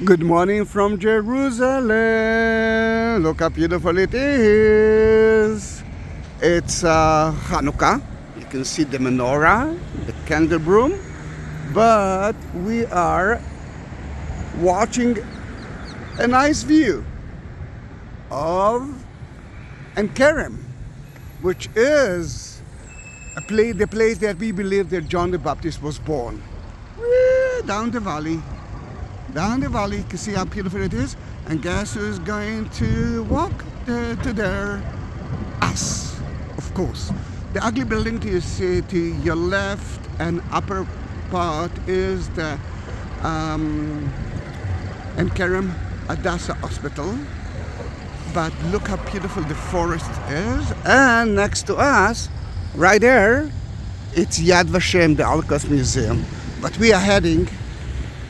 Good morning from Jerusalem. Look how beautiful it is. It's Hanukkah. You can see the menorah, the candle broom. But we are watching a nice view of Ein Karem, which is the place that we believe that John the Baptist was born. Down the valley. Down the valley, you can see how beautiful it is. And guess who's going to walk to there? Us, of course. The ugly building you see to your left and upper part is the Ein Karem Adassa Hospital. But look how beautiful the forest is. And next to us, right there, it's Yad Vashem, the Holocaust Museum. But we are heading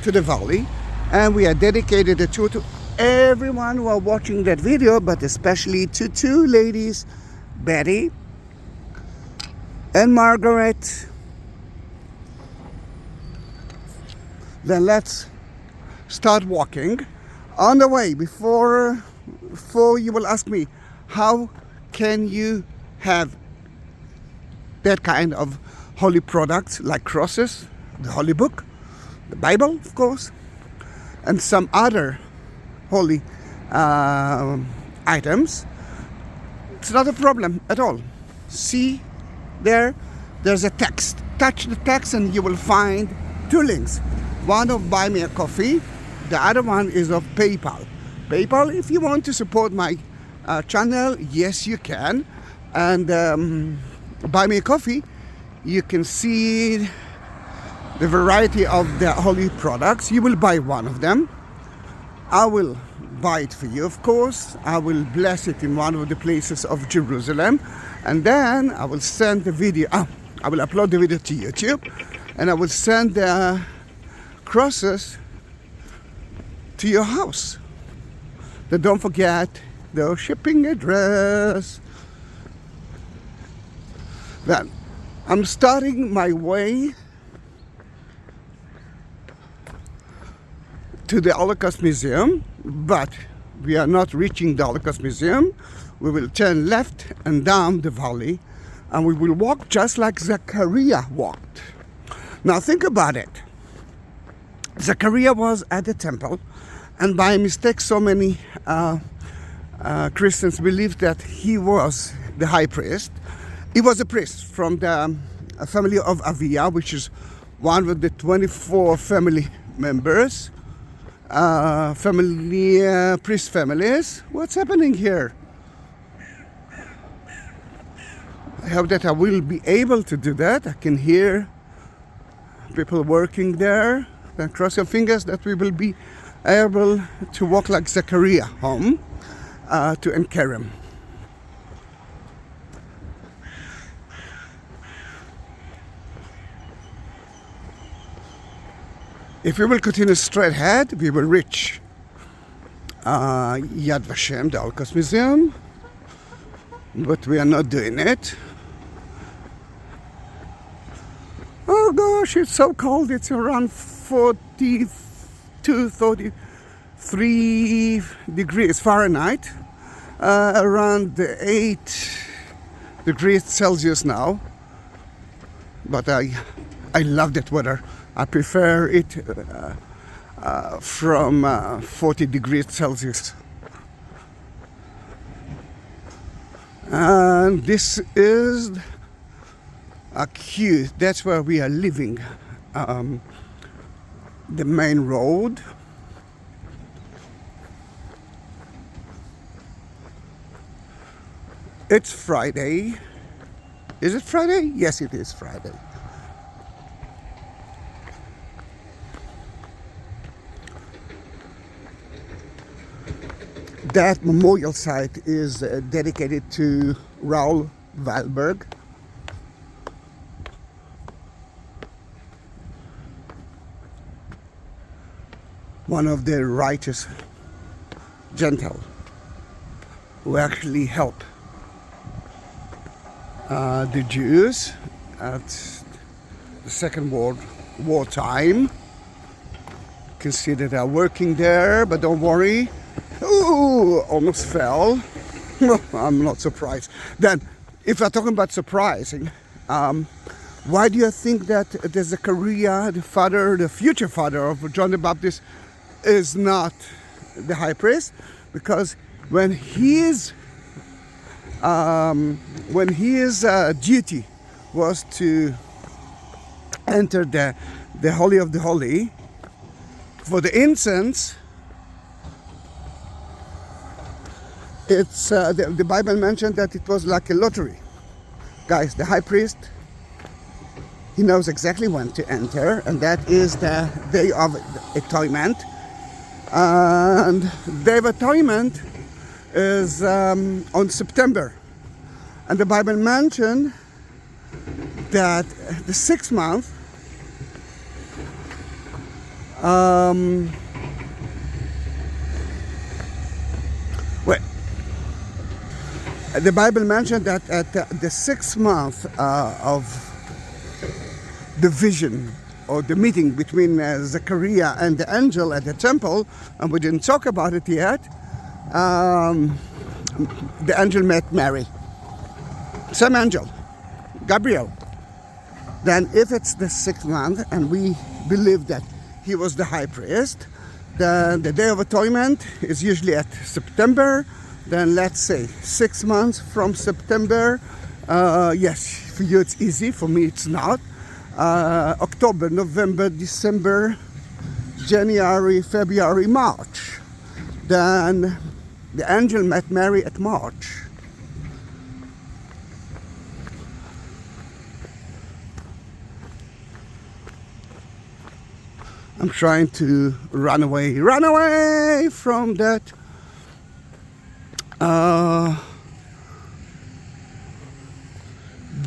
to the valley. And we are dedicated the tour to everyone who are watching that video, but especially to two ladies, Betty and Margaret. Then let's start walking. On the way, before you will ask me, how can you have that kind of holy products like crosses, the Holy Book, the Bible, of course, and some other holy items? It's not a problem at all. See there's a text. Touch the text and you will find two links. One of Buy Me a Coffee, the other one is of PayPal. PayPal, if you want to support my channel, yes you can. And Buy Me a Coffee, you can see the variety of the holy products. You will buy one of them. I will buy it for you, of course. I will bless it in one of the places of Jerusalem. And then I will send the video, I will upload the video to YouTube. And I will send the crosses to your house. Then don't forget the shipping address. Then I'm starting my way to the Holocaust Museum, but we are not reaching the Holocaust Museum. We will turn left and down the valley, and we will walk just like Zechariah walked. Now think about it. Zechariah was at the temple, and by mistake so many Christians believed that he was the high priest. He was a priest from the family of Avia, which is one of the 24 family members. Priest families. What's happening here? I hope that I will be able to do that. I can hear people working there. Then cross your fingers that we will be able to walk like Zechariah home to Ein Karem. If we will continue straight ahead, we will reach Yad Vashem, the Holocaust Museum, but we are not doing it. Oh gosh, it's so cold. It's around 42, 43 degrees Fahrenheit, around 8 degrees Celsius now. But I love that weather. I prefer it from 40 degrees Celsius. And this is a queue. That's where we are living. The main road. It's Friday. Is it Friday? Yes, it is Friday. That memorial site is dedicated to Raoul Wallenberg. One of the righteous Gentiles who actually helped the Jews at the Second World War time. can see that they are working there, but don't worry. Ooh, almost fell. I'm not surprised. Then, if we're talking about surprising, why do you think that the Zechariah, the father, the future father of John the Baptist, is not the high priest? Because when his duty was to enter the Holy of the Holy for the incense, it's the Bible mentioned that it was like a lottery. Guys, the high priest, he knows exactly when to enter, and that is the Day of Atonement. And the Day of Atonement is on September. And the Bible mentioned that the 6th month the Bible mentioned that at the 6th month of the vision or the meeting between Zechariah and the angel at the temple, and we didn't talk about it yet, the angel met Mary. Same angel, Gabriel. Then if it's the 6th month and we believe that he was the high priest, then the Day of Atonement is usually at September. Then let's say 6 months from September. Yes, for you it's easy, for me it's not. October, November, December, January, February, March. Then the angel met Mary at March. I'm trying to run away from that.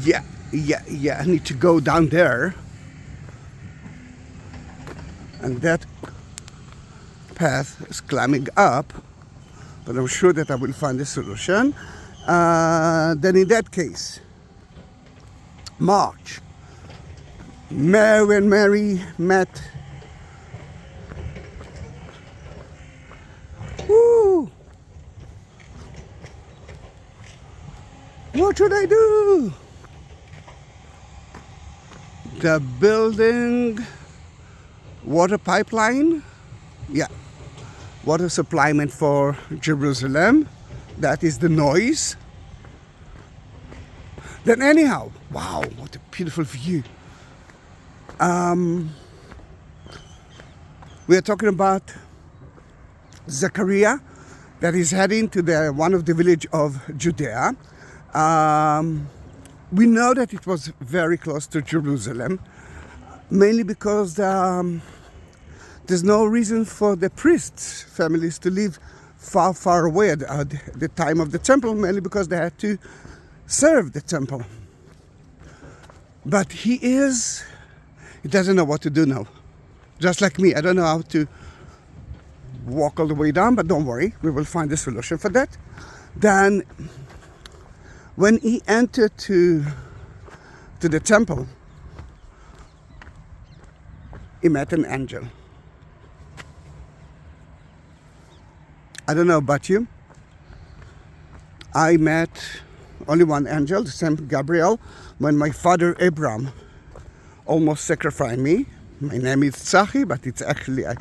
Yeah, I need to go down there. And that path is climbing up, but I'm sure that I will find a solution. Then in that case, March, Mary and Mary met. Woo! What should I do? The building water pipeline, yeah, water supplyment for Jerusalem. That is the noise. Then anyhow, wow, what a beautiful view. We are talking about Zechariah that is heading to one of the village of Judea. We know that it was very close to Jerusalem, mainly because there's no reason for the priests' families to live far away at the time of the temple, mainly because they had to serve the temple. But he doesn't know what to do now. Just like me, I don't know how to walk all the way down, but don't worry, we will find a solution for that. Then when he entered to the temple, he met an angel. I don't know about you. I met only one angel, the same Gabriel, when my father Abraham almost sacrificed me. My name is Zahi, but it's actually a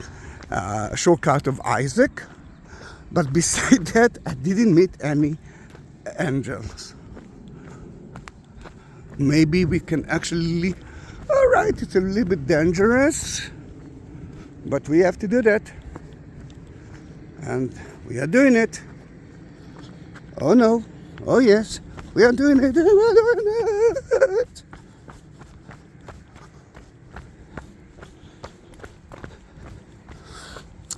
shortcut of Isaac. But beside that, I didn't meet any angels. Maybe we can actually, all right, it's a little bit dangerous, but we have to do that. And we are doing it. Oh no, oh yes, we are doing it.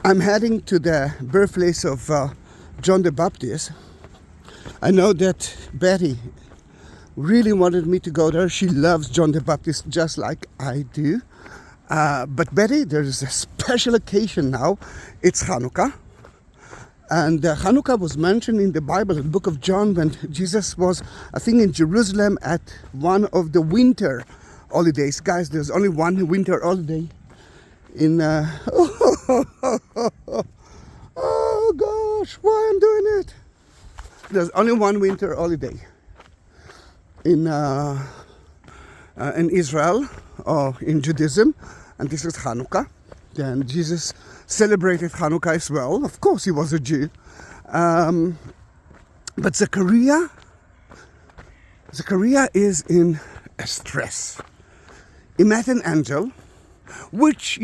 I'm heading to the birthplace of John the Baptist. I know that Betty really wanted me to go there. She loves John the Baptist just like I do. But Betty, there is a special occasion now. It's Hanukkah. And Hanukkah was mentioned in the Bible, in the book of John, when Jesus was, I think, in Jerusalem at one of the winter holidays. Guys, there's only one winter holiday in Oh gosh, why I'm doing it? There's only one winter holiday in Israel or in Judaism, and this is Hanukkah. And Jesus celebrated Hanukkah as well. Of course, he was a Jew. But Zechariah is in a stress. He met an angel, which,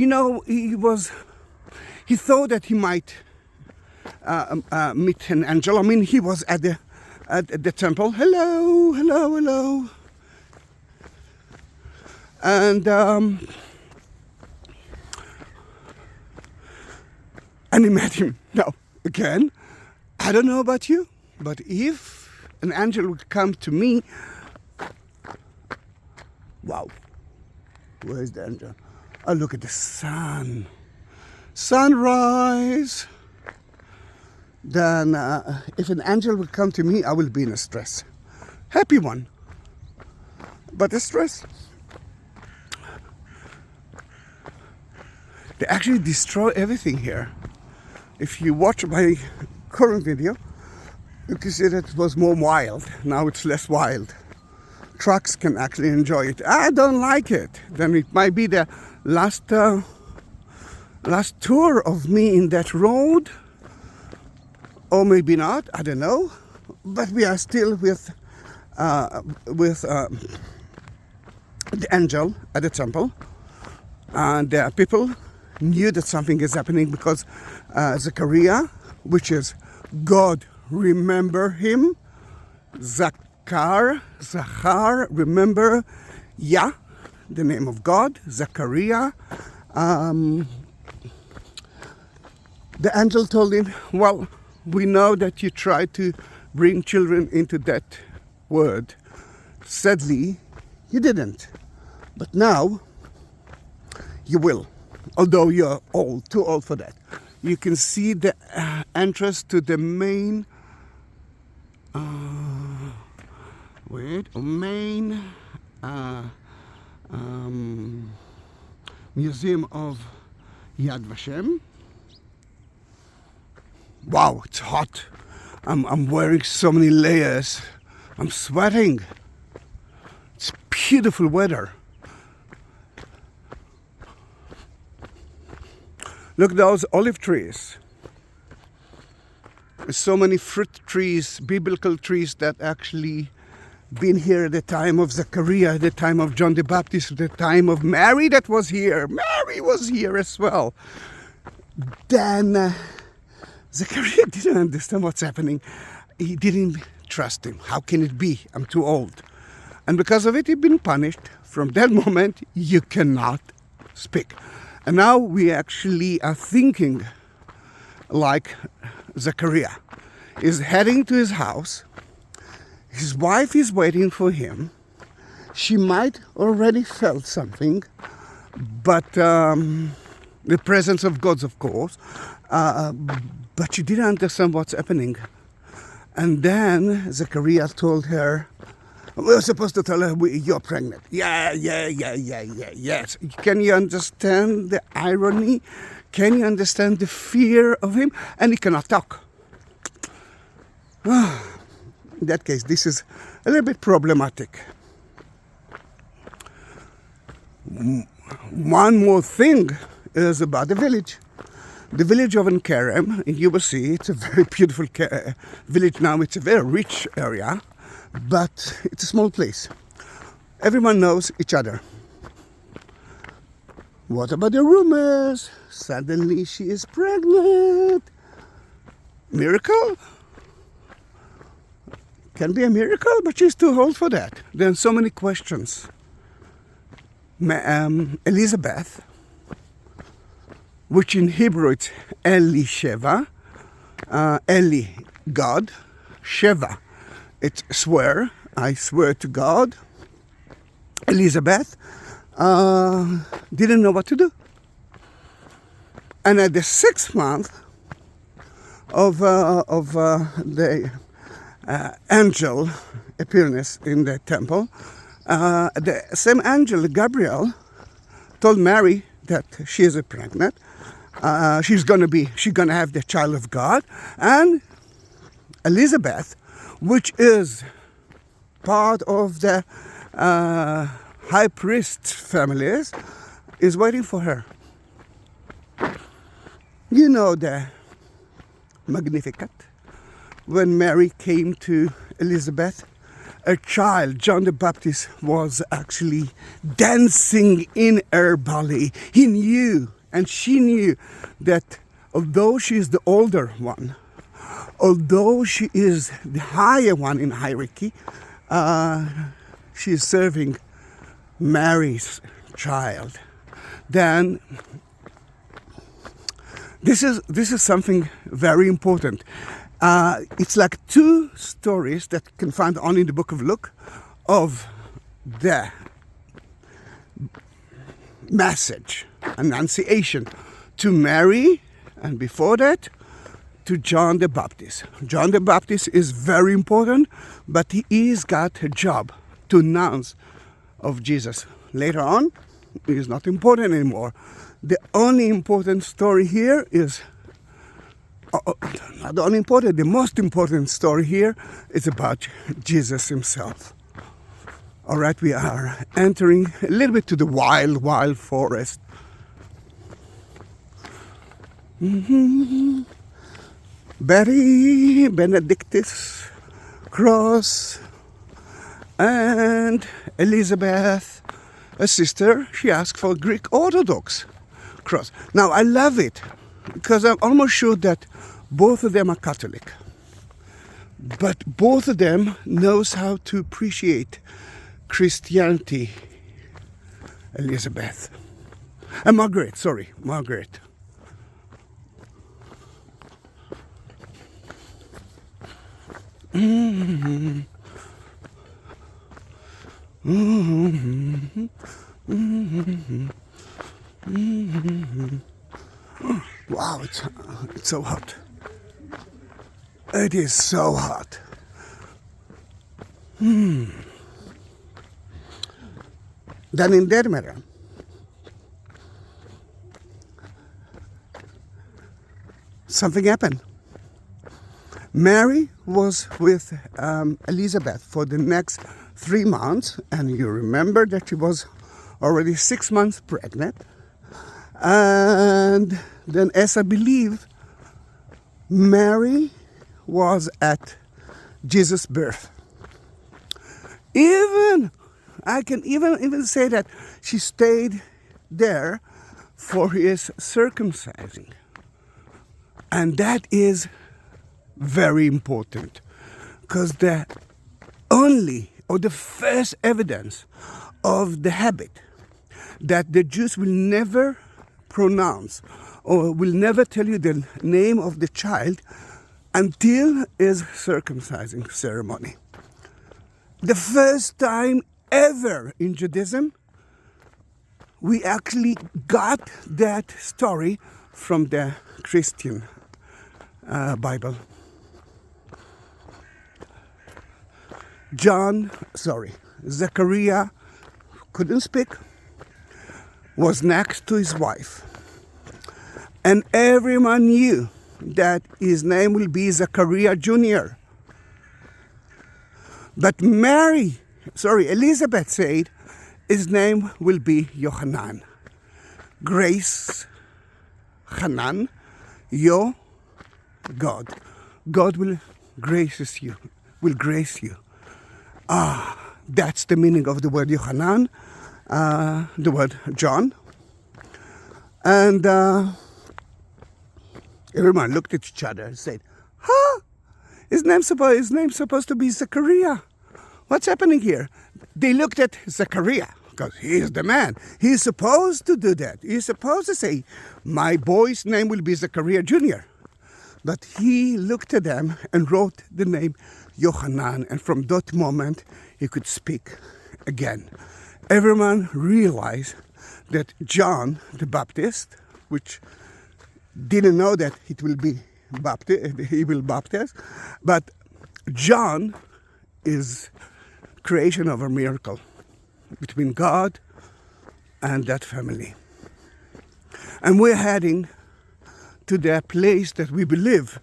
he thought that he might meet an angel. I mean, he was at the temple. Hello, hello, hello. And he met him. Now, again, I don't know about you, but if an angel would come to me, wow, where is the angel? Oh, look at the sun. Sunrise. Then if an angel would come to me, I will be in a stress. Happy one, but a stress. They actually destroy everything here. If you watch my current video, you can see that it was more wild. Now it's less wild. Trucks can actually enjoy it. I don't like it. Then it might be the last tour of me in that road. Or maybe not, I don't know. But we are still with the angel at the temple. And people knew that something is happening because Zechariah, which is God, remember him. Zachar, remember Yah, the name of God. Zechariah. The angel told him, well, we know that you tried to bring children into that word. Sadly, you didn't. But now, you will. Although you're old, too old for that. You can see the entrance to the main museum of Yad Vashem. Wow, it's hot. I'm wearing so many layers. I'm sweating. It's beautiful weather. Look at those olive trees. There's so many fruit trees, biblical trees that actually been here at the time of Zechariah, at the time of John the Baptist, at the time of Mary that was here. Mary was here as well. Then Zechariah didn't understand what's happening. He didn't trust him. How can it be? I'm too old. And because of it, he'd been punished. From that moment, you cannot speak. And now we actually are thinking like Zechariah. He's heading to his house. His wife is waiting for him. She might already felt something, but the presence of God, of course, but she didn't understand what's happening. And then Zechariah told her, we were supposed to tell her, you're pregnant. Yes. Can you understand the irony? Can you understand the fear of him? And he cannot talk. In that case, this is a little bit problematic. One more thing is about the village. The village of Ein Karem, you will see, it's a very beautiful village now. It's a very rich area. But it's a small place. Everyone knows each other. What about the rumors? Suddenly she is pregnant. Miracle? Can be a miracle, but she's too old for that. There are so many questions. Elizabeth, which in Hebrew it's Eli Sheva, Eli, God, Sheva, it's swear, I swear to God. Elizabeth didn't know what to do. And at the 6th month of the angel appearance in the temple, the same angel, Gabriel, told Mary that she is pregnant. she's gonna have the child of God, and Elizabeth, which is part of the high priest families, is waiting for her. You know the Magnificat, when Mary came to Elizabeth, a child, John the Baptist, was actually dancing in her belly. He knew, and she knew, that although she is the older one, although she is the higher one in hierarchy, she is serving Mary's child. Then this is something very important. It's like two stories that you can find only in the book of Luke of the message, annunciation to Mary, and before that to John the Baptist. John the Baptist is very important, but he's got a job to announce of Jesus. Later on, it is not important anymore. The only important story here is, not the only important, the most important story here is about Jesus himself. All right, we are entering a little bit to the wild, wild forest. Betty Benedictus Cross and Elizabeth, a sister, she asked for Greek Orthodox cross. Now I love it because I'm almost sure that both of them are Catholic, but both of them knows how to appreciate Christianity. Elizabeth and Margaret. Wow, it's so hot. It is so hot. Then in Dermera, something happened. Mary was with Elizabeth for the next 3 months, and you remember that she was already 6 months pregnant. And then, as I believe, Mary was at Jesus' birth. I can even say that she stayed there for his circumcising. And that is very important, because the first evidence of the habit that the Jews will never pronounce or will never tell you the name of the child until his circumcising ceremony. The first time ever in Judaism we actually got that story from the Christian Bible. Zechariah couldn't speak, was next to his wife, and everyone knew that his name will be Zachariah Jr. But Elizabeth said his name will be Yohanan. Grace, Hanan, God. God will grace you. That's the meaning of the word Yohanan, the word John. And everyone looked at each other and said, his name's supposed to be Zechariah. What's happening here? They looked at Zechariah, because he is the man. He's supposed to do that. He's supposed to say, my boy's name will be Zechariah Jr. But he looked at them and wrote the name Yohanan, and from that moment he could speak again. Everyone realized that John the Baptist, which didn't know that he will baptize, but John is creation of a miracle between God and that family. And we're heading to the place that we believe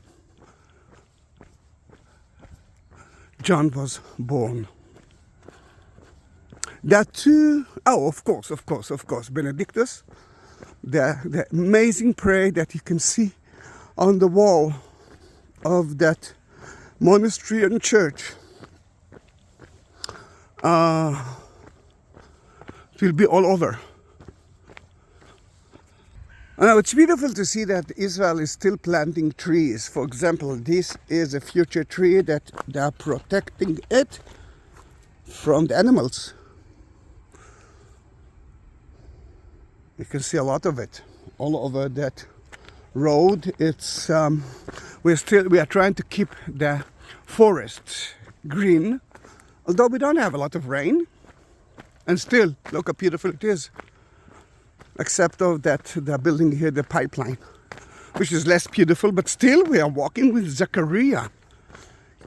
John was born. There are two, of course, Benedictus, the amazing prayer that you can see on the wall of that monastery and church. It will be all over. Now it's beautiful to see that Israel is still planting trees. For example, this is a future tree that they are protecting it from the animals. You can see a lot of it all over that road. It's we are trying to keep the forest green, although we don't have a lot of rain. And still, look how beautiful it is. Except of that they're building here the pipeline, which is less beautiful, but still we are walking with Zechariah.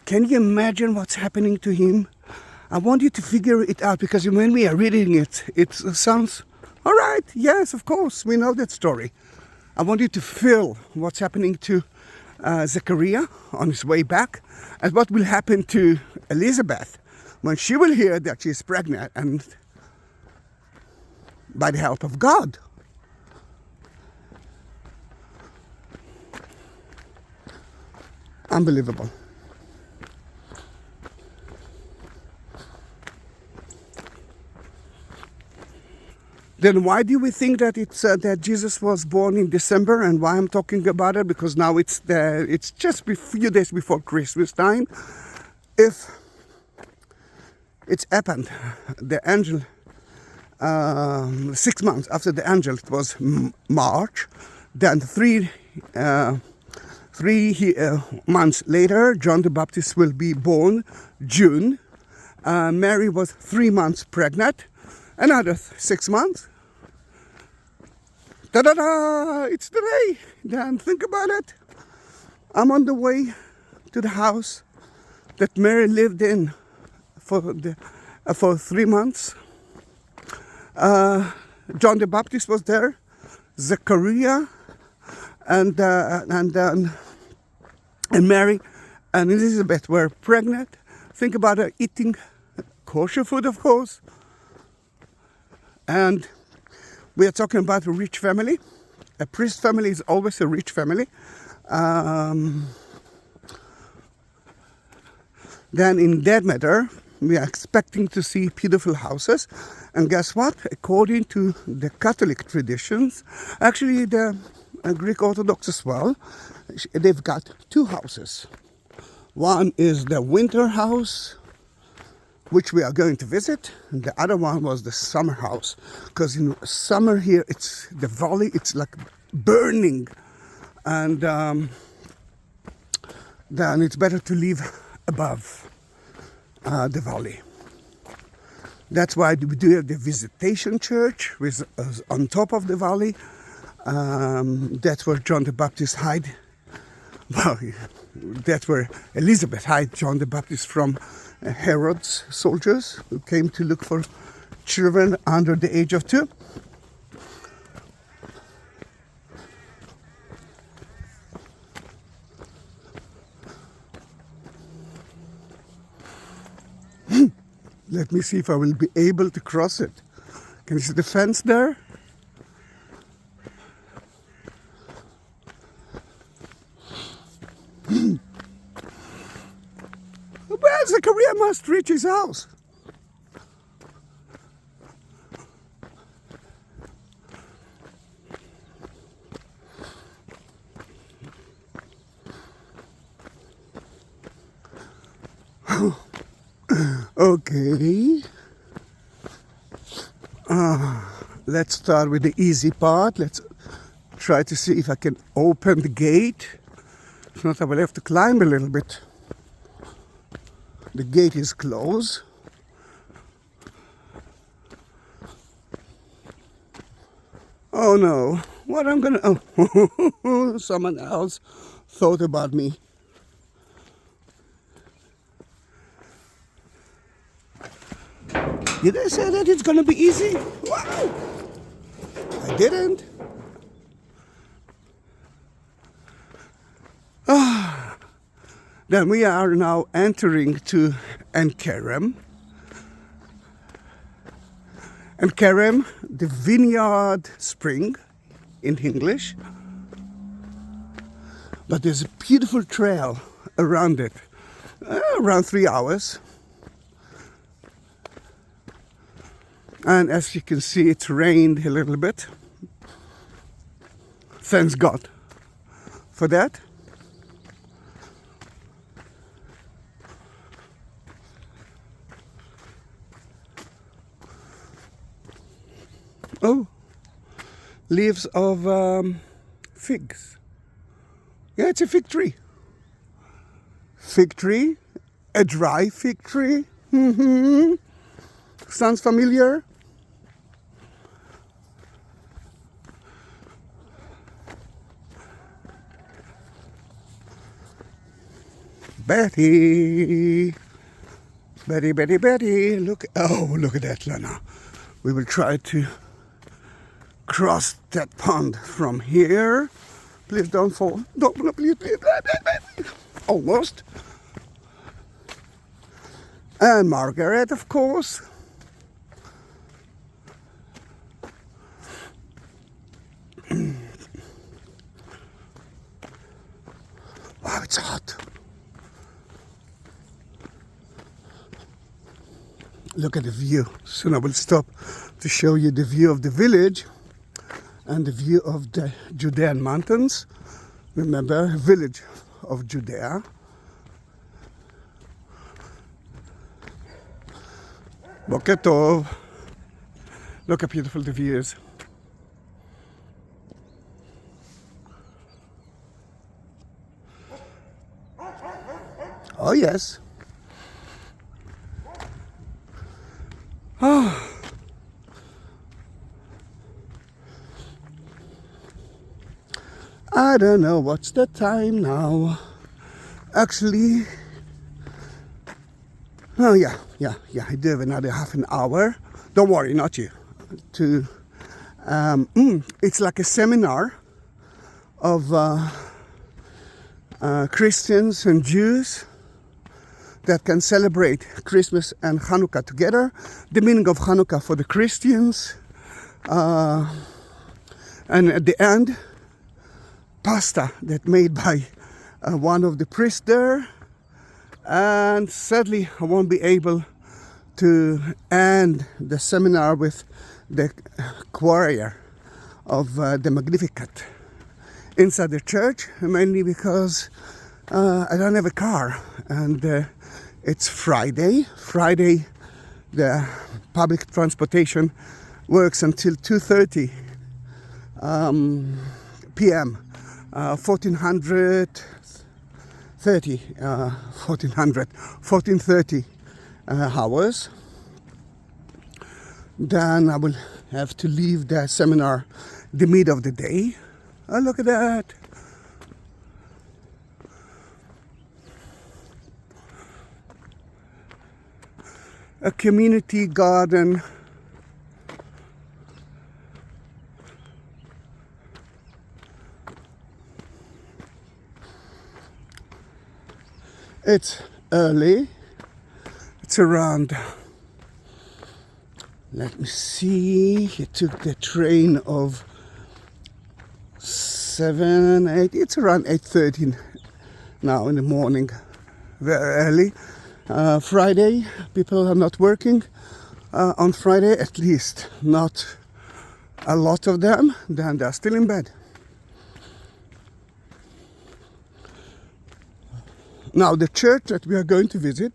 Can you imagine what's happening to him? I want you to figure it out, because when we are reading it, it sounds, all right, yes, of course, we know that story. I want you to feel what's happening to Zechariah on his way back, and what will happen to Elizabeth when she will hear that she's pregnant, and by the help of God. Unbelievable. Then why do we think that it's that Jesus was born in December, and why I'm talking about it? Because now it's just a few days before Christmas time. If it's happened, the angel, 6 months after the angel, it was March. Then three months later, John the Baptist will be born, June. Mary was 3 months pregnant. Another 6 months. Ta-da-da! It's the day. Then think about it. I'm on the way to the house that Mary lived in for 3 months. John the Baptist was there. Zechariah and Mary and Elizabeth were pregnant. Think about her eating kosher food, of course. And we are talking about a rich family. A priest family is always a rich family. Then in that matter, we are expecting to see beautiful houses. And guess what? According to the Catholic traditions, actually the Greek Orthodox as well, they've got 2 houses. One is the winter house, which we are going to visit, and the other one was the summer house, because in summer here it's the valley, it's like burning, and then it's better to live above the valley. That's why we do have the visitation church, which is on top of the valley. That's where John the Baptist hid. Well, that's where Elizabeth hid John the Baptist from Herod's soldiers who came to look for children under the age of 2. Let me see if I will be able to cross it. Can you see the fence there? Well, Zechariah must reach his house. Okay. Let's start with the easy part. Let's try to see if I can open the gate. If not, I will have to climb a little bit. The gate is closed. Oh no, what I'm gonna... Oh, someone else thought about me. Did I say that it's gonna be easy? Wow! I didn't. Then we are now entering to Ein Karem. Ein Karem, the vineyard spring in English. But there's a beautiful trail around it, around 3 hours. And as you can see, it's rained a little bit. Thanks God for that. Oh, leaves of figs. Yeah, it's a fig tree. Fig tree, a dry fig tree. Sounds familiar? Betty, look at that, Lana. We will try to cross that pond from here. Please don't fall. Don't, please. Almost. And Margaret, of course. Wow, it's hot. Look at the view. Soon I will stop to show you the view of the village and the view of the Judean mountains. Remember, village of Judea. Boker Tov. Look how beautiful the view is. Oh yes. Oh. I don't know what's the time now. Actually, oh yeah, I do have another half an hour. Don't worry, not you. It's like a seminar of Christians and Jews that can celebrate Christmas and Hanukkah together. The meaning of Hanukkah for the Christians. And at the end, pasta that made by one of the priests there. And sadly, I won't be able to end the seminar with the choir of the Magnificat inside the church, mainly because I don't have a car. And it's Friday. Friday, the public transportation works until 2:30 p.m. 1430 hours. Then I will have to leave the seminar the mid of the day. Oh, look at that. A community garden. It's early. It's around, let me see, he took the train of 7, 8, it's around 8:30 now in the morning, very early. Friday, people are not working on Friday, at least not a lot of them, then they're still in bed. Now the church that we are going to visit,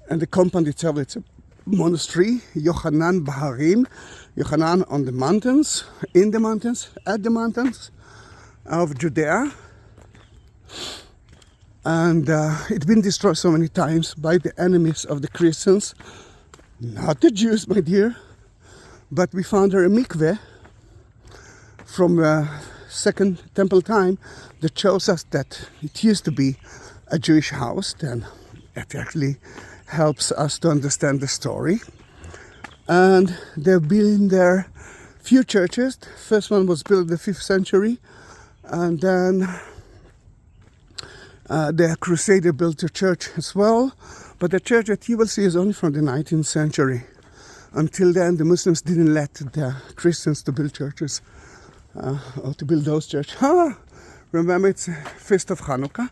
and the compound itself, it's a monastery, Yochanan Baharim, Yochanan on the mountains, in the mountains, at the mountains of Judea. And it's been destroyed so many times by the enemies of the Christians, not the Jews, my dear, but we found there a mikveh from Second Temple time that shows us that it used to be a Jewish house. Then it actually helps us to understand the story. And there have been there few churches. The first one was built in the 5th century, and then The Crusader built a church as well, but the church that you will see is only from the 19th century. Until then, the Muslims didn't let the Christians to build churches, or to build those churches. Remember, it's Feast of Hanukkah,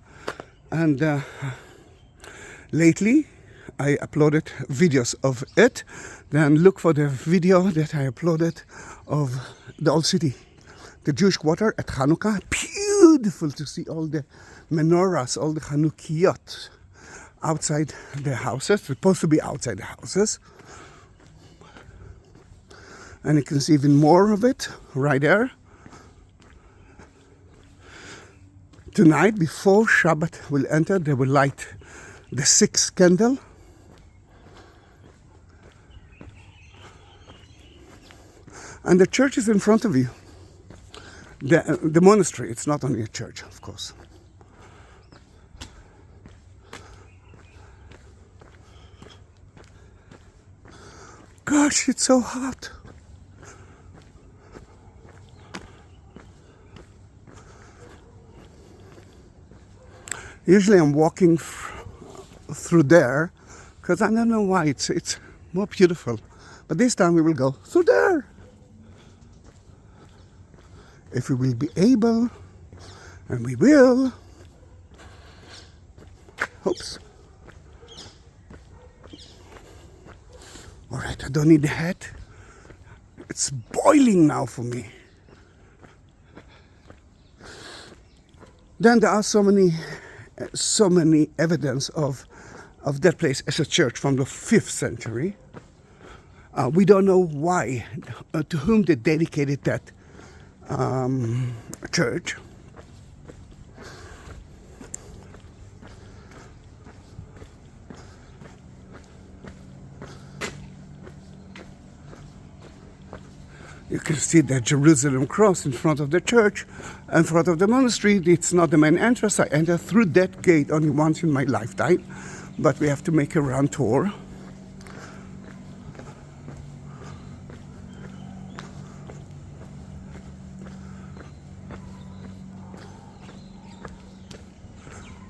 and lately I uploaded videos of it. Then look for the video that I uploaded of the old city, the Jewish quarter at Hanukkah. Beautiful to see all the menorahs, all the Hanukkiyot outside the houses, supposed to be outside the houses. And you can see even more of it right there. Tonight, before Shabbat will enter, they will light the 6th candle. And the church is in front of you. The monastery, it's not only a church, of course. Gosh, it's so hot. Usually I'm walking through there because I don't know why, it's more beautiful. But this time we will go through there. If we will be able, and we will. Oops. All right, I don't need the hat. It's boiling now for me. Then there are so many evidence of that place as a church from the 5th century. We don't know why, to whom they dedicated that church. You can see the Jerusalem cross in front of the church, in front of the monastery. It's not the main entrance. I enter through that gate only once in my lifetime, but we have to make a round tour.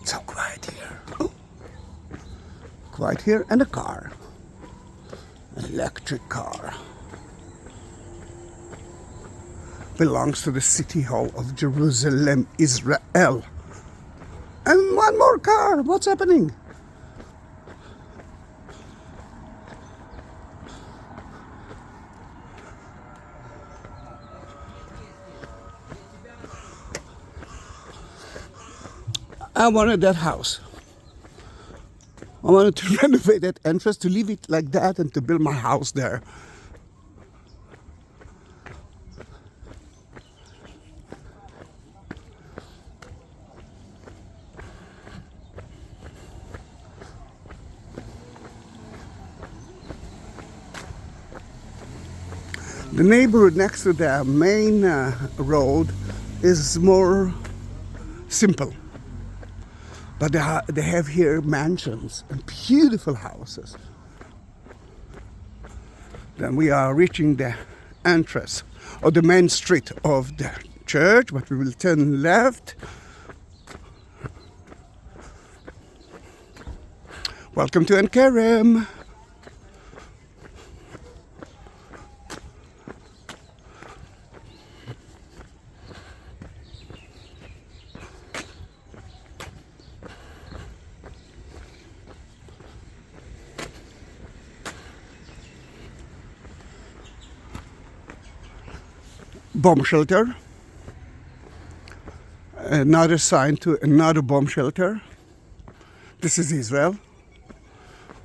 So quiet here. Oh. Quiet here, and a car. An electric car. Belongs to the City Hall of Jerusalem, Israel. And one more car. What's happening? I wanted that house. I wanted to renovate that entrance, to leave it like that and to build my house there. The neighborhood next to the main road is more simple. But they have here mansions and beautiful houses. Then we are reaching the entrance of the main street of the church, but we will turn left. Welcome to Ein Karem. Bomb shelter, another sign to another bomb shelter. This is Israel.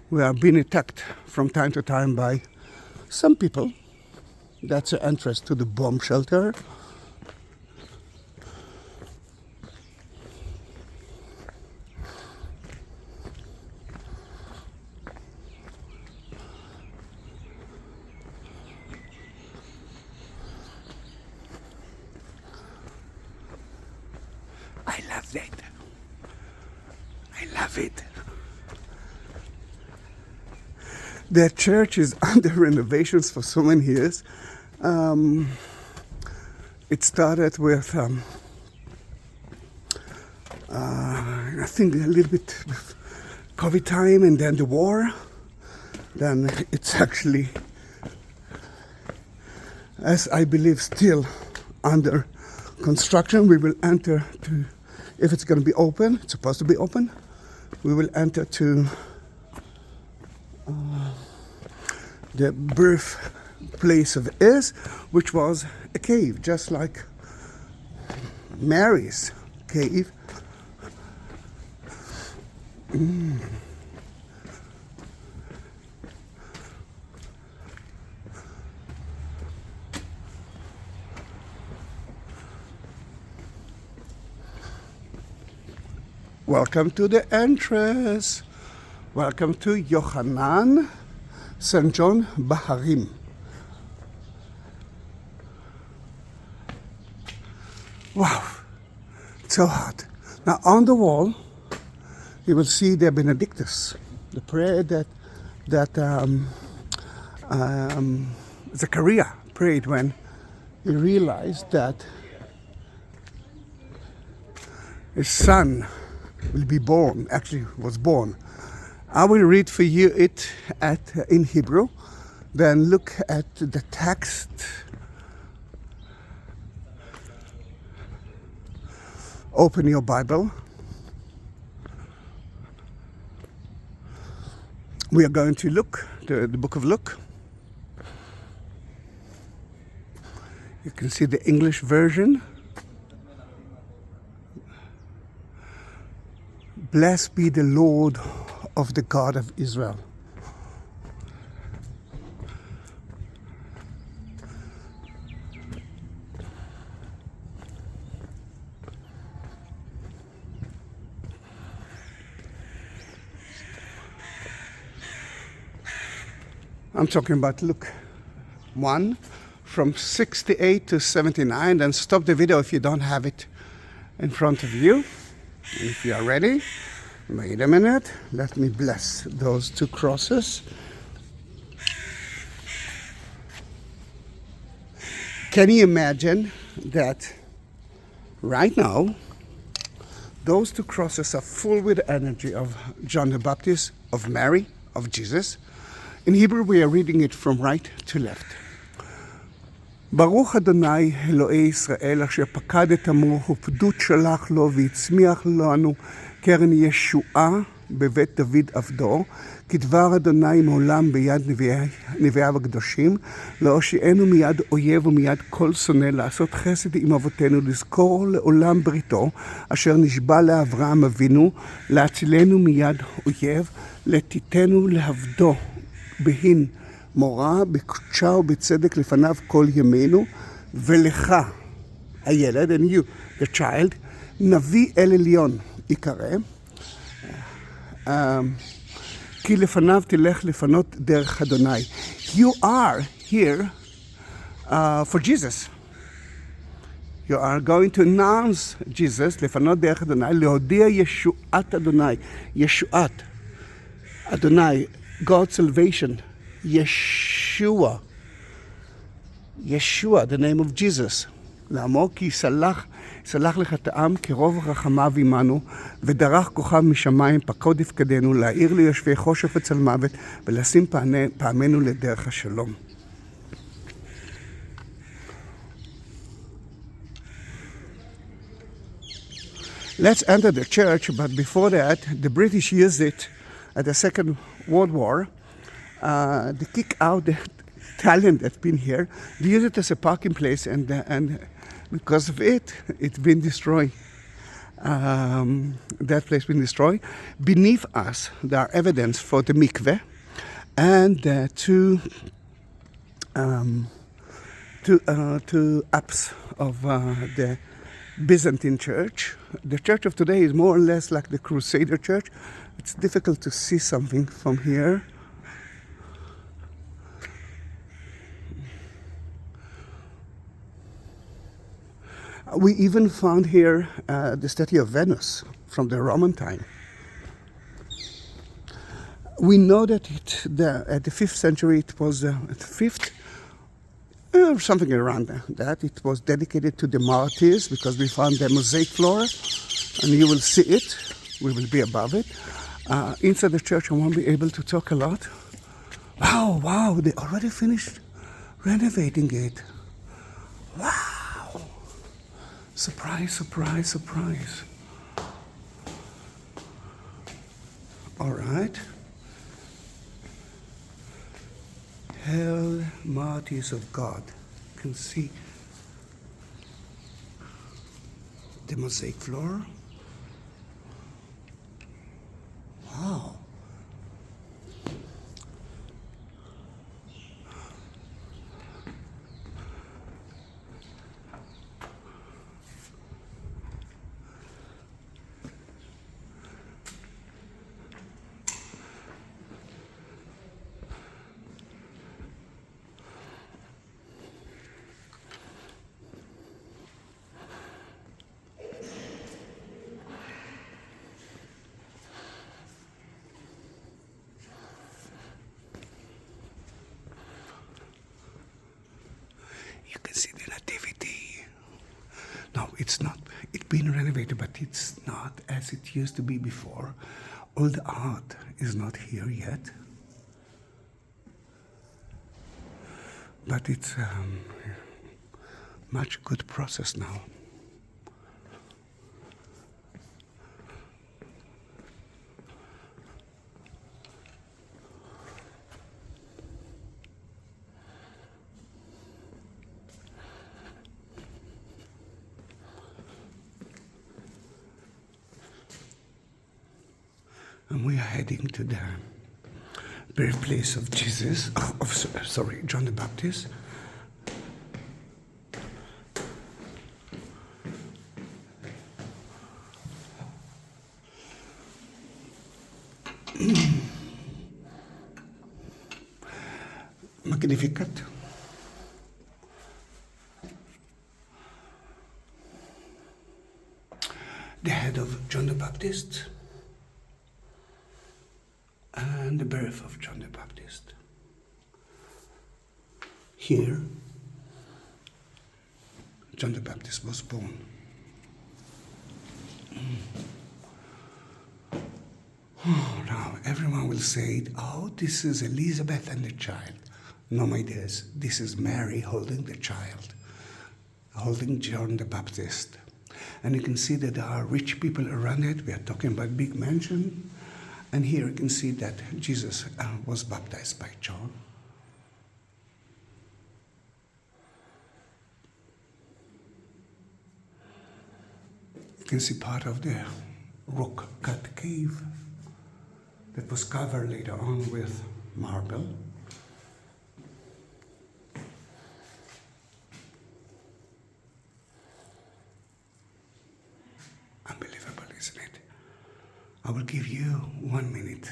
We are being attacked from time to time by some people. That's the entrance to the bomb shelter. I love that. I love it. The church is under renovations for so many years. It started with I think a little bit COVID time and then the war, then it's actually, as I believe, still under construction. We will enter to, if it's going to be open, it's supposed to be open, we will enter to the birthplace of Is, which was a cave, just like Mary's cave. Welcome to the entrance. Welcome to Yochanan, St. John Baharim. Wow, it's so hot. Now on the wall, you will see the Benedictus, the prayer that Zechariah prayed when he realized that his son will be born, actually was born. I will read for you it in Hebrew, then look at the text. Open your Bible. We are going to look the book of Luke. You can see the English version. Blessed be the Lord of the God of Israel. I'm talking about Luke 1 from 68 to 79. Then stop the video if you don't have it in front of you. And if you are ready, wait a minute. Let me bless those two crosses. Can you imagine that right now, those two crosses are full with the energy of John the Baptist, of Mary, of Jesus. In Hebrew, we are reading it from right to left. ברוך אדוני אלוהי ישראל אשר פקד את עמו ופדות שלח לו והצמיח לנו קרן ישועה בבית דוד עבדו כדבר אדוני מעולם ביד נביאיו הקדושים להושיענו מיד אויב ומיד כל שונא לעשות חסד עם אבותינו לזכור לעולם בריתו אשר נשבע לאברהם אבינו להצילנו מיד אויב לתיתנו לעבדו בהין מורה בקדשה ובצדק לפניו כל ימינו, ולך, הילד, and you, the child, נביא אל עליון יקרא, כי לפניו תלך לפנות דרך אדוני. You are here for Jesus. You are going to announce Jesus, לפנות דרך אדוני, להודיע ישועת אדוני, ישועת אדוני, God's salvation. Yeshua, the name of Jesus. לעמו כי סלח לחטאם כרוב רחמיו עמנו, ודרך כוכב משמיים פקוד יפקדנו, להאיר ליושבי חושך וצל מוות, ולשים פעמנו לדרך השלום. Let's enter the church, but before that, the British used it at the Second World War. They kick out the Italian that's been here. They use it as a parking place, and because of it, it's been destroyed. That place been destroyed. Beneath us, there are evidence for the mikveh and two apse of the Byzantine church. The church of today is more or less like the Crusader church. It's difficult to see something from here. We even found here the statue of Venus from the Roman time. We know that at the 5th century, it was the 5th, something around that. It was dedicated to the martyrs because we found the mosaic floor, and you will see it. We will be above it. Inside the church, I won't be able to talk a lot. Wow, they already finished renovating it. Wow. Surprise. All right. Hail, Martyrs of God. You can see the mosaic floor. Wow. You can see the nativity. No, it's been renovated, but it's not as it used to be before. All the art is not here yet. But it's much good process now. And we are heading to the birthplace of Jesus, John the Baptist. Magnificat. The head of John the Baptist. And the birth of John the Baptist. Here, John the Baptist was born. Now, everyone will say, oh, this is Elizabeth and the child. No, my dears, this is Mary holding the child, holding John the Baptist. And you can see that there are rich people around it. We are talking about big mansion. And here you can see that Jesus was baptized by John. You can see part of the rock-cut cave that was covered later on with marble. Unbelievable, isn't it? I will give you 1 minute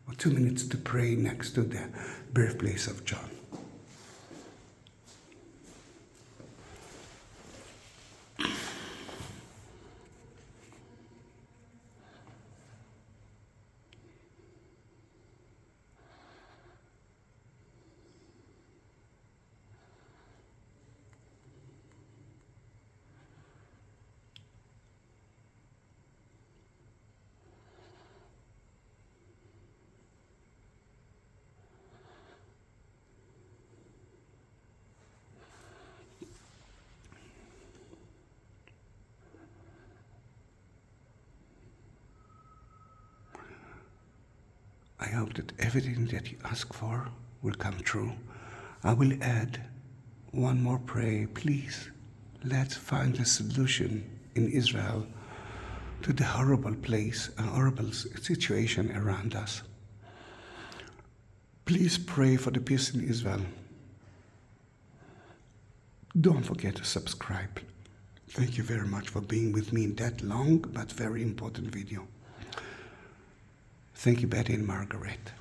or 2 minutes to pray next to the birthplace of John. I hope that everything that you ask for will come true. I will add one more prayer. Please, let's find a solution in Israel to the horrible situation around us. Please pray for the peace in Israel. Don't forget to subscribe. Thank you very much for being with me in that long but very important video. Thank you, Betty and Margaret.